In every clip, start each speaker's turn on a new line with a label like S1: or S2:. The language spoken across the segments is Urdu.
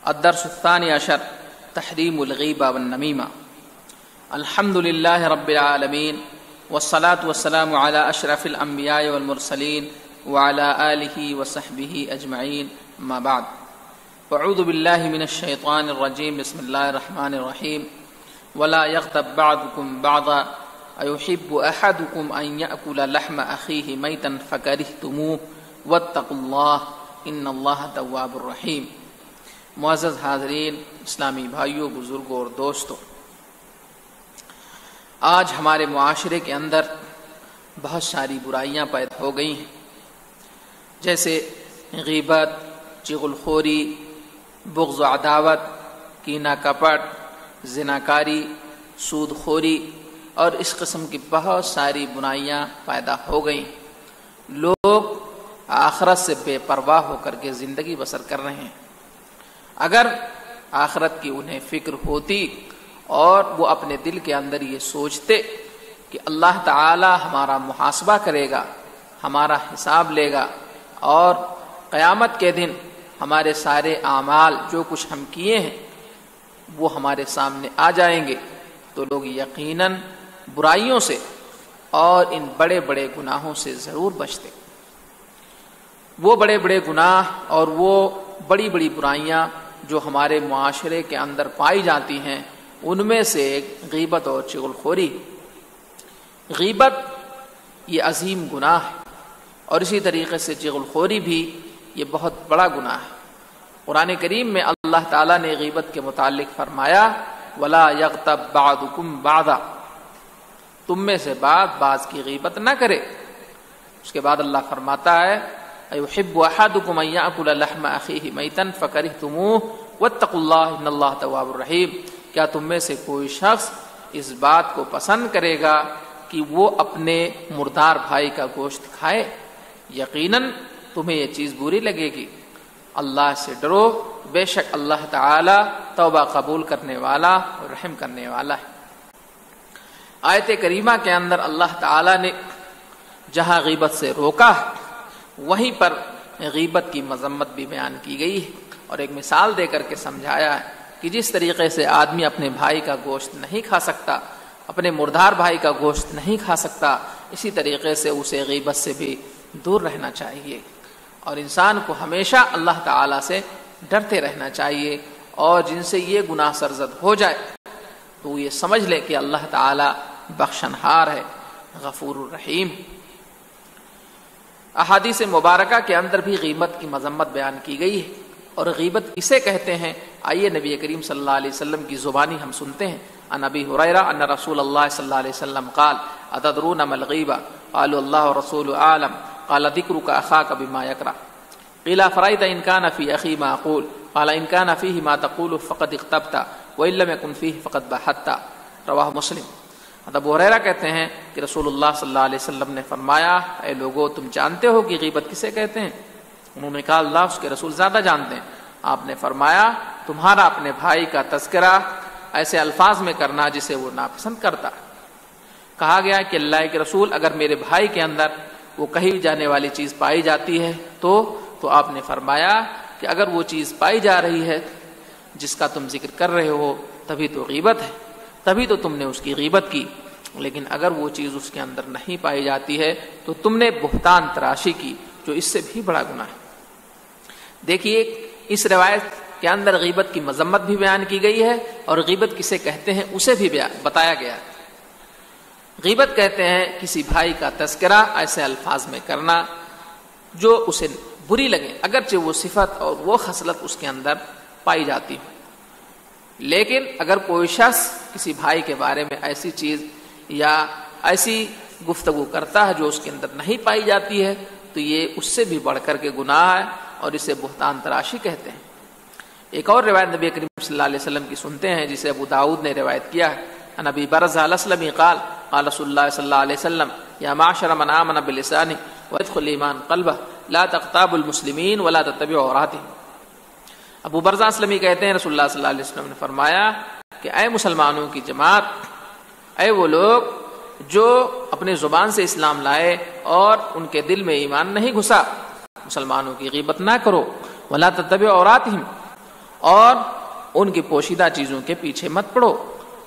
S1: الدرس الثاني عشر تحريم الغيبة والنميمة. الحمد لله رب العالمين والصلاة والسلام على أشرف الأنبياء والمرسلين وعلى آله وصحبه أجمعين. أما بعد، أعوذ بالله من الشيطان الرجيم. بسم الله الرحمن الرحيم. ولا يغتب بعضكم بعضا أيحب أحدكم أن يأكل لحم أخيه ميتا فكرهتموه واتقوا الله إن الله تواب الرحيم. معزز حاضرین، اسلامی بھائیوں، بزرگوں اور دوستوں، آج ہمارے معاشرے کے اندر بہت ساری برائیاں پیدا ہو گئی ہیں، جیسے غیبت، چغلخوری، بغض و عداوت، کینہ کپٹ، زناکاری، سود خوری اور اس قسم کی بہت ساری برائیاں پیدا ہو گئی. لوگ آخرت سے بے پرواہ ہو کر کے زندگی بسر کر رہے ہیں. اگر آخرت کی انہیں فکر ہوتی اور وہ اپنے دل کے اندر یہ سوچتے کہ اللہ تعالی ہمارا محاسبہ کرے گا، ہمارا حساب لے گا اور قیامت کے دن ہمارے سارے اعمال جو کچھ ہم کیے ہیں وہ ہمارے سامنے آ جائیں گے، تو لوگ یقیناً برائیوں سے اور ان بڑے بڑے گناہوں سے ضرور بچتے. وہ بڑے بڑے گناہ اور وہ بڑی بڑی برائیاں جو ہمارے معاشرے کے اندر پائی جاتی ہیں، ان میں سے غیبت اور چغلخوری. غیبت یہ عظیم گناہ ہے اور اسی طریقے سے چغلخوری بھی یہ بہت بڑا گناہ ہے. قرآن کریم میں اللہ تعالیٰ نے غیبت کے متعلق فرمایا وَلَا يَغْتَبْ بَعْضُكُمْ بَعْضًا، تم میں سے بعض کی غیبت نہ کرے. اس کے بعد اللہ فرماتا ہے أَيُحِبُّ أَحَدُكُمْ أَن يَأْكُلَ لَحْمَ أَخِيهِ مَيْتًا فَكَرِهْتُمُوهُ وَاتَّقُوا اللَّهَ إِنَّ اللَّهَ تَوَّابٌ رَحِيمٌ. کیا تم میں سے کوئی شخص اس بات کو پسند کرے گا کہ وہ اپنے مردار بھائی کا گوشت کھائے؟ یقیناً تمہیں یہ چیز بری لگے گی. اللہ سے ڈرو، بے شک اللہ تعالی توبہ قبول کرنے والا اور رحم کرنے والا ہے. آیت کریمہ کے اندر اللہ تعالی نے جہاں غیبت سے روکا وہیں پر غیبت کی مذمت بھی بیان کی گئی ہے اور ایک مثال دے کر کے سمجھایا ہے کہ جس طریقے سے آدمی اپنے بھائی کا گوشت نہیں کھا سکتا، اپنے مردار بھائی کا گوشت نہیں کھا سکتا، اسی طریقے سے اسے غیبت سے بھی دور رہنا چاہیے اور انسان کو ہمیشہ اللہ تعالی سے ڈرتے رہنا چاہیے. اور جن سے یہ گناہ سرزد ہو جائے تو وہ یہ سمجھ لے کہ اللہ تعالی بخشنہار ہے، غفور الرحیم. احادیث مبارکہ کے اندر بھی غیبت کی مذمت بیان کی گئی ہے اور غیبت کسے کہتے ہیں آئیے نبی کریم صلی اللہ علیہ وسلم کی زبانی ہم سنتے ہیں. عن ابی ہریرہ ان رسول اللہ صلی اللہ علیہ وسلم قال اتدرون ما الغیبہ قالوا اللہ ورسولہ اعلم قال ذکرک اخاک بما یکرہ قیل فرأیت ان کان فی اخی ما اقول قال ان کان فیہ ما تقول فقد اغتبت وان لم یکن فیہ فقد بہت. رواہ مسلم. ابو ہریرہ کہتے ہیں کہ رسول اللہ صلی اللہ علیہ وسلم نے فرمایا اے لوگو تم جانتے ہو کہ غیبت کسے کہتے ہیں؟ انہوں نے کہا اللہ اس کے رسول زیادہ جانتے ہیں. آپ نے فرمایا تمہارا اپنے بھائی کا تذکرہ ایسے الفاظ میں کرنا جسے وہ ناپسند کرتا. کہا گیا کہ اللہ کے رسول اگر میرے بھائی کے اندر وہ کہی جانے والی چیز پائی جاتی ہے تو آپ نے فرمایا کہ اگر وہ چیز پائی جا رہی ہے جس کا تم ذکر کر رہے ہو تبھی تو غیبت ہے، تبھی تو تم نے اس کی غیبت کی. لیکن اگر وہ چیز اس کے اندر نہیں پائی جاتی ہے تو تم نے بہتان تراشی کی، جو اس سے بھی بڑا گناہ ہے. دیکھیے اس روایت کے اندر غیبت کی مذمت بھی بیان کی گئی ہے اور غیبت کسے کہتے ہیں اسے بھی بتایا گیا ہے. غیبت کہتے ہیں کسی بھائی کا تذکرہ ایسے الفاظ میں کرنا جو اسے بری لگے، اگرچہ وہ صفت اور وہ خصلت اس کے اندر پائی جاتی ہو. لیکن اگر کوئی شخص کسی بھائی کے بارے میں ایسی چیز یا ایسی گفتگو کرتا ہے جو اس کے اندر نہیں پائی جاتی ہے تو یہ اس سے بھی بڑھ کر کے گناہ ہے اور اسے بہتان تراشی کہتے ہیں. ایک اور روایت نبی کریم صلی اللہ علیہ وسلم کی سنتے ہیں جسے ابو داؤد نے روایت کیا ہے. عن ابی برزہ الاسلمی قال قال رسول اللہ صلی اللہ علیہ وسلم یا معاشر من آمن بلسانہ وادخل ایمان قلبہ لا تغتابوا المسلمین ولا تتبعوا عوراتهم. ابو برزہ اسلمی کہتے ہیں رسول اللہ صلی اللہ علیہ وسلم نے فرمایا کہ اے مسلمانوں کی جماعت، اے وہ لوگ جو اپنے زبان سے اسلام لائے اور ان کے دل میں ایمان نہیں گھسا، مسلمانوں کی غیبت نہ کرو. ولا تتبعوا عوراتهم، اور ان کی پوشیدہ چیزوں کے پیچھے مت پڑو،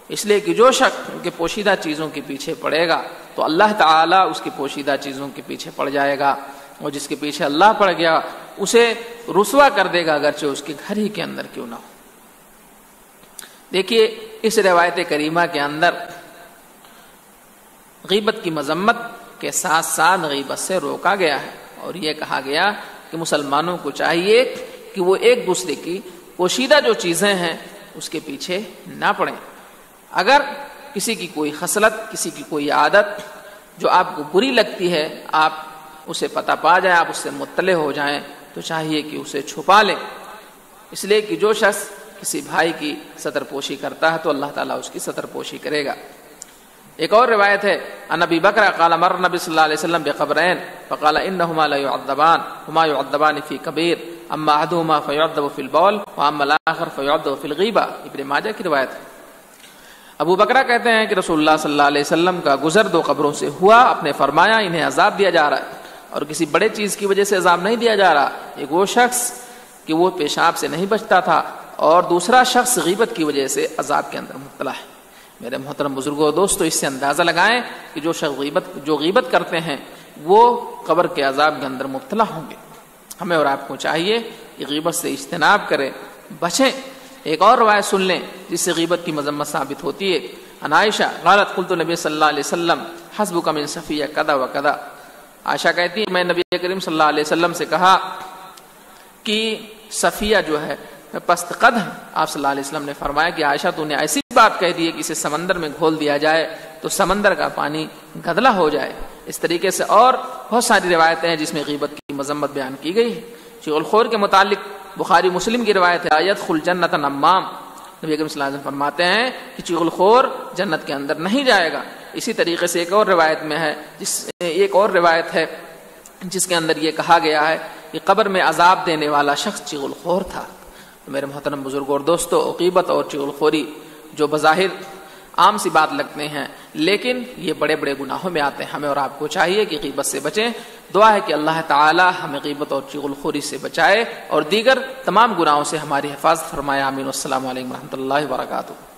S1: اس لیے کہ جو شخص ان کے پوشیدہ چیزوں کے پیچھے پڑے گا تو اللہ تعالیٰ اس کی پوشیدہ چیزوں کے پیچھے پڑ جائے گا، اور جس کے پیچھے اللہ پڑ گیا اسے رسوا کر دے گا، اگرچہ اس کے گھر ہی کے اندر کیوں نہ ہو۔ دیکھیے اس روایت کریمہ کے اندر غیبت کی مذمت کے ساتھ ساتھ غیبت سے روکا گیا ہے، اور یہ کہا گیا کہ مسلمانوں کو چاہیے کہ وہ ایک دوسرے کی پوشیدہ جو چیزیں ہیں اس کے پیچھے نہ پڑیں۔ اگر کسی کی کوئی خصلت، کسی کی کوئی عادت جو آپ کو بری لگتی ہے، آپ اسے پتہ پا جائیں، آپ اس سے مطلع ہو جائیں، تو چاہیے کہ اسے چھپا لیں، اس لیے کہ جو شخص کسی بھائی کی ستر پوشی کرتا ہے تو اللہ تعالیٰ اس کی ستر پوشی کرے گا۔ ایک اور روایت ہے ان ابی بکر قال مر نبی صلی اللہ علیہ وسلم بقبرین فقال انہما لا يعذبان هما يعذبان فی کبیر اما احدهما فيعذب فی البول واما الاخر فيعذب فی الغیبہ، ابن ماجہ کی روایت ہے۔ ابو بکرہ کہتے ہیں کہ رسول اللہ صلی اللہ علیہ وسلم کا گزر دو قبروں سے ہوا، آپ نے فرمایا انہیں عذاب دیا جا رہا ہے، اور کسی بڑے چیز کی وجہ سے عذاب نہیں دیا جا رہا، ایک وہ شخص کہ وہ پیشاب سے نہیں بچتا تھا، اور دوسرا شخص غیبت کی وجہ سے عذاب کے اندر مبتلا ہے۔ میرے محترم بزرگوں اور دوستو، اس سے اندازہ لگائیں کہ جو شخص غیبت کرتے ہیں وہ قبر کے عذاب کے اندر مبتلا ہوں گے۔ ہمیں اور آپ کو چاہیے کہ غیبت سے اجتناب کریں، بچیں۔ ایک اور روایت سن لیں جس سے غیبت کی مذمت ثابت ہوتی ہے۔ عن عائشہ قالت قلت نبی صلی اللہ علیہ وسلم حسبک من صفیہ کذا و کذا، عائشہ کہتی ہے میں نبی کریم صلی اللہ علیہ وسلم سے کہا کہ صفیہ جو ہے پست قد ہے۔ آپ صلی اللہ علیہ وسلم نے فرمایا کہ عائشہ تو نے ایسی بات کہہ دی ہے کہ اسے سمندر میں گھول دیا جائے تو سمندر کا پانی گدلا ہو جائے۔ اس طریقے سے اور بہت ساری روایتیں ہیں جس میں غیبت کی مذمت بیان کی گئی ہے۔ چغل الخور کے متعلق بخاری مسلم کی روایت ہے یدخل جنت نمام، نبی کریم صلی اللہ علیہ وسلم فرماتے ہیں کہ چغل الخور جنت کے اندر نہیں جائے گا۔ اسی طریقے سے ایک اور روایت میں ہے ایک اور روایت ہے جس کے اندر یہ کہا گیا ہے کہ قبر میں عذاب دینے والا شخص چغل الخور تھا۔ تو میرے محترم بزرگوں اور دوستو، غیبت اور چغل خوری جو بظاہر عام سی بات لگتے ہیں لیکن یہ بڑے بڑے گناہوں میں آتے ہیں۔ ہمیں اور آپ کو چاہیے کہ غیبت سے بچیں۔ دعا ہے کہ اللہ تعالی ہمیں غیبت اور چغل خوری سے بچائے اور دیگر تمام گناہوں سے ہماری حفاظت فرمائے۔ آمین۔ السلام علیکم ورحمۃ اللہ وبرکاتہ۔